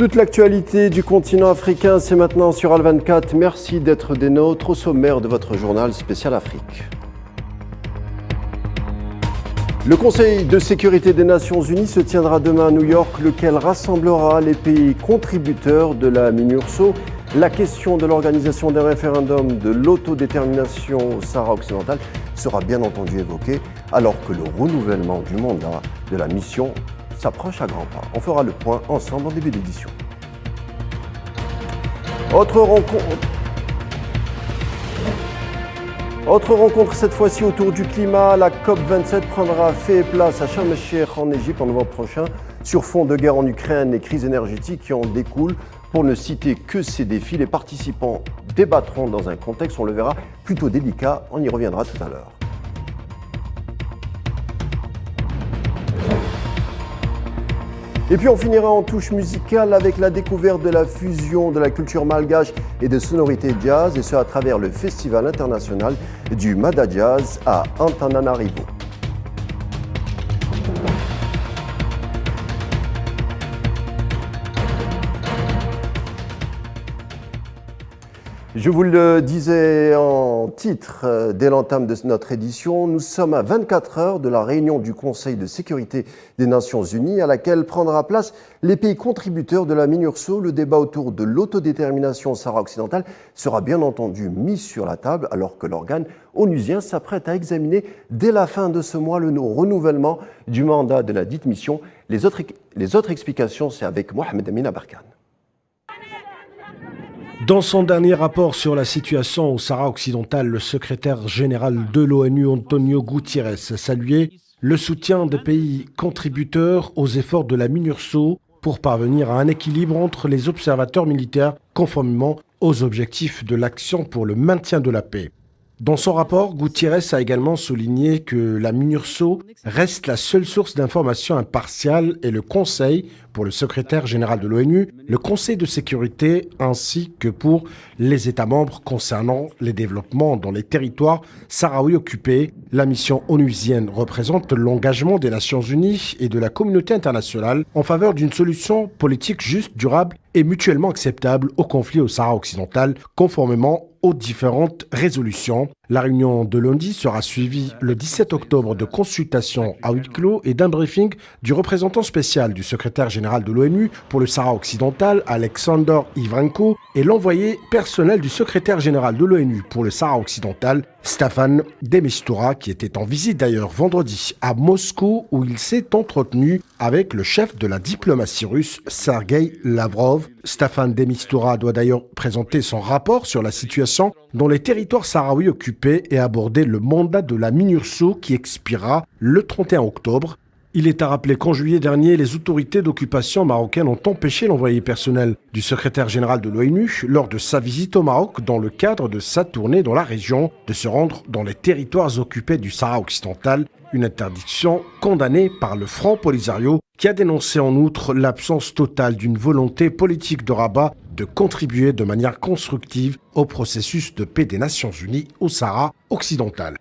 Toute l'actualité du continent africain, c'est maintenant sur Al24. Merci d'être des nôtres au sommaire de votre journal spécial Afrique. Le Conseil de sécurité des Nations Unies se tiendra demain à New York, lequel rassemblera les pays contributeurs de la MINURSO. La question de l'organisation d'un référendum de l'autodétermination au Sahara occidental sera bien entendu évoquée, alors que le renouvellement du mandat de la mission s'approche à grands pas. On fera le point ensemble en début d'édition. Autre rencontre cette fois-ci autour du climat. La COP27 prendra fait et place à Sharm el-Sheikh en Égypte en novembre prochain sur fond de guerre en Ukraine et crise énergétique qui en découlent. Pour ne citer que ces défis, les participants débattront dans un contexte, on le verra, plutôt délicat. On y reviendra tout à l'heure. Et puis on finira en touche musicale avec la découverte de la fusion de la culture malgache et de sonorités jazz, et ce à travers le Festival international du Mada Jazz à Antananarivo. Je vous le disais en titre dès l'entame de notre édition, nous sommes à 24 heures de la réunion du Conseil de sécurité des Nations Unies à laquelle prendra place les pays contributeurs de la MINURSO. Le débat autour de l'autodétermination au Sahara occidental sera bien entendu mis sur la table alors que l'organe onusien s'apprête à examiner dès la fin de ce mois le renouvellement du mandat de la dite mission. Les autres explications, c'est avec Mohamed Amin Abarkan. Dans son dernier rapport sur la situation au Sahara occidental, le secrétaire général de l'ONU, Antonio Guterres, a salué le soutien des pays contributeurs aux efforts de la MINURSO pour parvenir à un équilibre entre les observateurs militaires conformément aux objectifs de l'action pour le maintien de la paix. Dans son rapport, Guterres a également souligné que la MINURSO reste la seule source d'information impartiale et le Conseil, pour le secrétaire général de l'ONU, le Conseil de sécurité ainsi que pour les États membres concernant les développements dans les territoires sahraouis occupés. La mission onusienne représente l'engagement des Nations Unies et de la communauté internationale en faveur d'une solution politique juste, durable et mutuellement acceptable au conflit au Sahara occidental, conformément aux différentes résolutions. La réunion de lundi sera suivie le 17 octobre de consultations à huis clos et d'un briefing du représentant spécial du secrétaire général de l'ONU pour le Sahara occidental, Alexander Ivrenko, et l'envoyé personnel du secrétaire général de l'ONU pour le Sahara occidental, Staffan de Mistura, qui était en visite d'ailleurs vendredi à Moscou, où il s'est entretenu avec le chef de la diplomatie russe, Sergei Lavrov. Staffan de Mistura doit d'ailleurs présenter son rapport sur la situation dans les territoires sahraouis occupés et aborder le mandat de la MINURSO qui expirera le 31 octobre. Il est à rappeler qu'en juillet dernier, les autorités d'occupation marocaines ont empêché l'envoyé personnel du secrétaire général de l'ONU, lors de sa visite au Maroc dans le cadre de sa tournée dans la région, de se rendre dans les territoires occupés du Sahara occidental. Une interdiction condamnée par le Front Polisario, qui a dénoncé en outre l'absence totale d'une volonté politique de Rabat de contribuer de manière constructive au processus de paix des Nations Unies au Sahara occidental.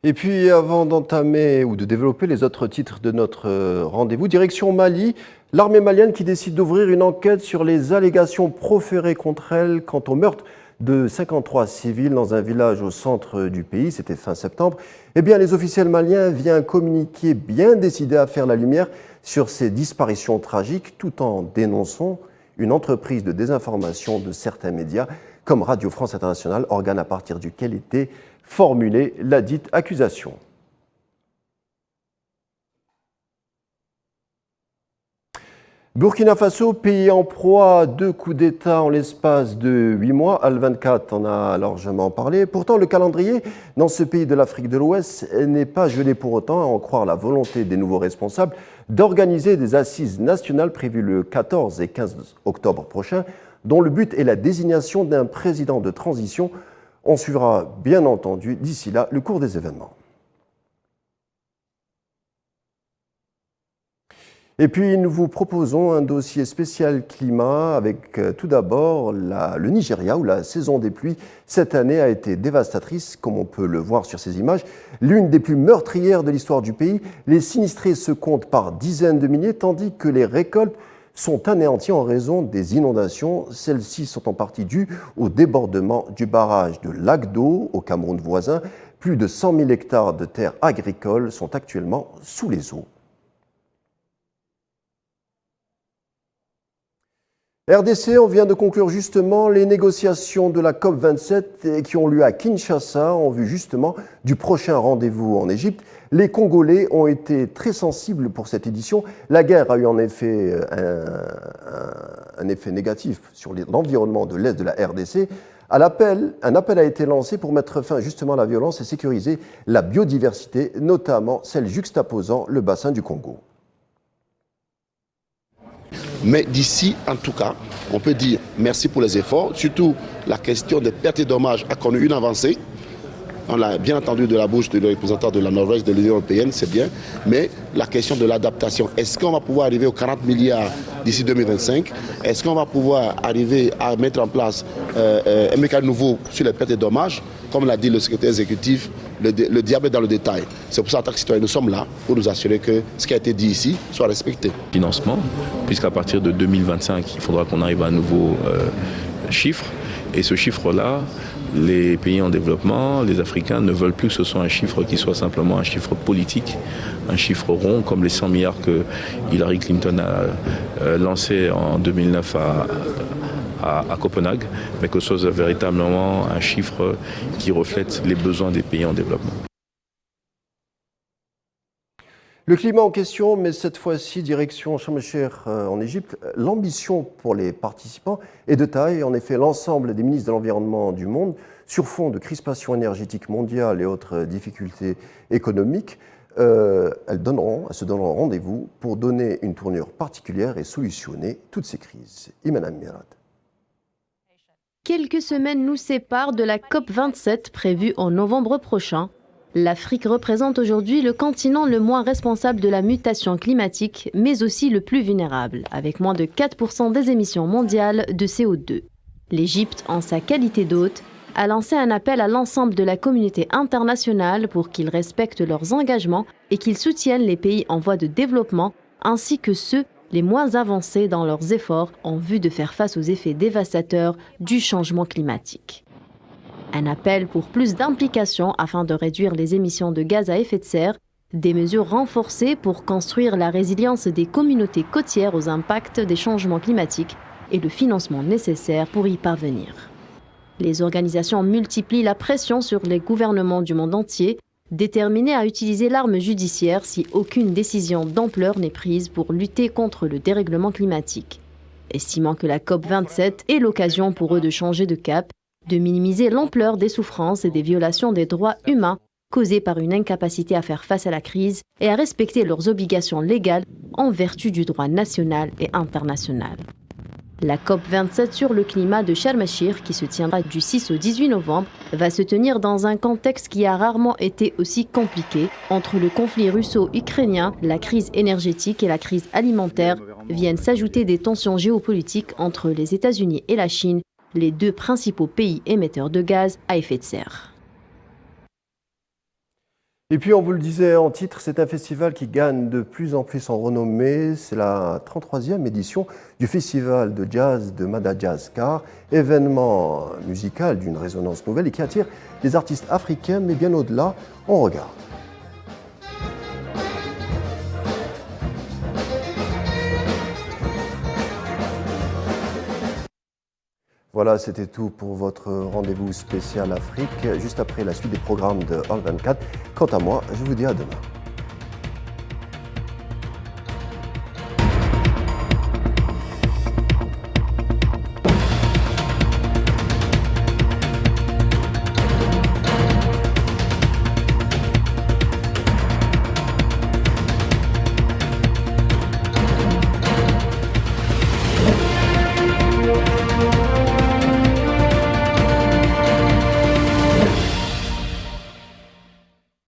Et puis, avant d'entamer ou de développer les autres titres de notre rendez-vous, direction Mali, l'armée malienne qui décide d'ouvrir une enquête sur les allégations proférées contre elle quant au meurtre de 53 civils dans un village au centre du pays, c'était fin septembre. Eh bien, les officiels maliens viennent communiquer bien décidés à faire la lumière sur ces disparitions tragiques, tout en dénonçant une entreprise de désinformation de certains médias, comme Radio France Internationale, organe à partir duquel était formulée la dite accusation. Burkina Faso, pays en proie à 2 coups d'État en l'espace de 8 mois. Al24 en a largement parlé. Pourtant, le calendrier dans ce pays de l'Afrique de l'Ouest n'est pas gelé pour autant, à en croire la volonté des nouveaux responsables d'organiser des assises nationales prévues le 14 et 15 octobre prochain, dont le but est la désignation d'un président de transition. On suivra bien entendu d'ici là le cours des événements. Et puis, nous vous proposons un dossier spécial climat avec tout d'abord le Nigeria, où la saison des pluies cette année a été dévastatrice, comme on peut le voir sur ces images. L'une des plus meurtrières de l'histoire du pays, les sinistrés se comptent par dizaines de milliers, tandis que les récoltes sont anéanties en raison des inondations. Celles-ci sont en partie dues au débordement du barrage de Lagdo, au Cameroun voisin. Plus de 100 000 hectares de terres agricoles sont actuellement sous les eaux. RDC, on vient de conclure justement les négociations de la COP27 qui ont lieu à Kinshasa en vue justement du prochain rendez-vous en Égypte. Les Congolais ont été très sensibles pour cette édition. La guerre a eu en effet un effet négatif sur l'environnement de l'Est de la RDC. Un appel a été lancé pour mettre fin justement à la violence et sécuriser la biodiversité, notamment celle juxtaposant le bassin du Congo. Mais d'ici, en tout cas, on peut dire merci pour les efforts. Surtout, la question des pertes et dommages a connu une avancée. On l'a bien entendu de la bouche du représentant de la Norvège, de l'Union européenne, c'est bien. Mais la question de l'adaptation, est-ce qu'on va pouvoir arriver aux 40 milliards d'ici 2025? Est-ce qu'on va pouvoir arriver à mettre en place un mécanisme nouveau sur les pertes et dommages? Comme l'a dit le secrétaire exécutif, le diable est dans le détail. C'est pour ça, en tant que citoyen, nous sommes là pour nous assurer que ce qui a été dit ici soit respecté. Financement, puisqu'à partir de 2025, il faudra qu'on arrive à un nouveau chiffre. Et ce chiffre-là, les pays en développement, les Africains ne veulent plus que ce soit un chiffre qui soit simplement un chiffre politique, un chiffre rond, comme les 100 milliards que Hillary Clinton a lancé en 2009 à Copenhague, mais que ce soit véritablement un chiffre qui reflète les besoins des pays en développement. Le climat en question, mais cette fois-ci direction Sharm el-Sheikh en Égypte. L'ambition pour les participants est de taille. En effet, l'ensemble des ministres de l'Environnement du monde, sur fond de crispation énergétique mondiale et autres difficultés économiques, elles se donneront rendez-vous pour donner une tournure particulière et solutionner toutes ces crises. Iman Amirat. Quelques semaines nous séparent de la COP27 prévue en novembre prochain. L'Afrique représente aujourd'hui le continent le moins responsable de la mutation climatique, mais aussi le plus vulnérable, avec moins de 4% des émissions mondiales de CO2. L'Égypte, en sa qualité d'hôte, a lancé un appel à l'ensemble de la communauté internationale pour qu'ils respectent leurs engagements et qu'ils soutiennent les pays en voie de développement, ainsi que ceux les moins avancés dans leurs efforts en vue de faire face aux effets dévastateurs du changement climatique. Un appel pour plus d'implication afin de réduire les émissions de gaz à effet de serre, des mesures renforcées pour construire la résilience des communautés côtières aux impacts des changements climatiques et le financement nécessaire pour y parvenir. Les organisations multiplient la pression sur les gouvernements du monde entier, déterminés à utiliser l'arme judiciaire si aucune décision d'ampleur n'est prise pour lutter contre le dérèglement climatique. Estimant que la COP27 est l'occasion pour eux de changer de cap, de minimiser l'ampleur des souffrances et des violations des droits humains causées par une incapacité à faire face à la crise et à respecter leurs obligations légales en vertu du droit national et international. La COP27 sur le climat de Sharm el-Sheikh, qui se tiendra du 6 au 18 novembre, va se tenir dans un contexte qui a rarement été aussi compliqué. Entre le conflit russo-ukrainien, la crise énergétique et la crise alimentaire, viennent s'ajouter des tensions géopolitiques entre les États-Unis et la Chine, les deux principaux pays émetteurs de gaz à effet de serre. Et puis, on vous le disait en titre, c'est un festival qui gagne de plus en plus en renommée. C'est la 33e édition du Festival de jazz de Madagascar, événement musical d'une résonance nouvelle et qui attire des artistes africains, mais bien au-delà. On regarde. Voilà, c'était tout pour votre rendez-vous spécial Afrique. Juste après la suite des programmes de All 24. Quant à moi, je vous dis à demain.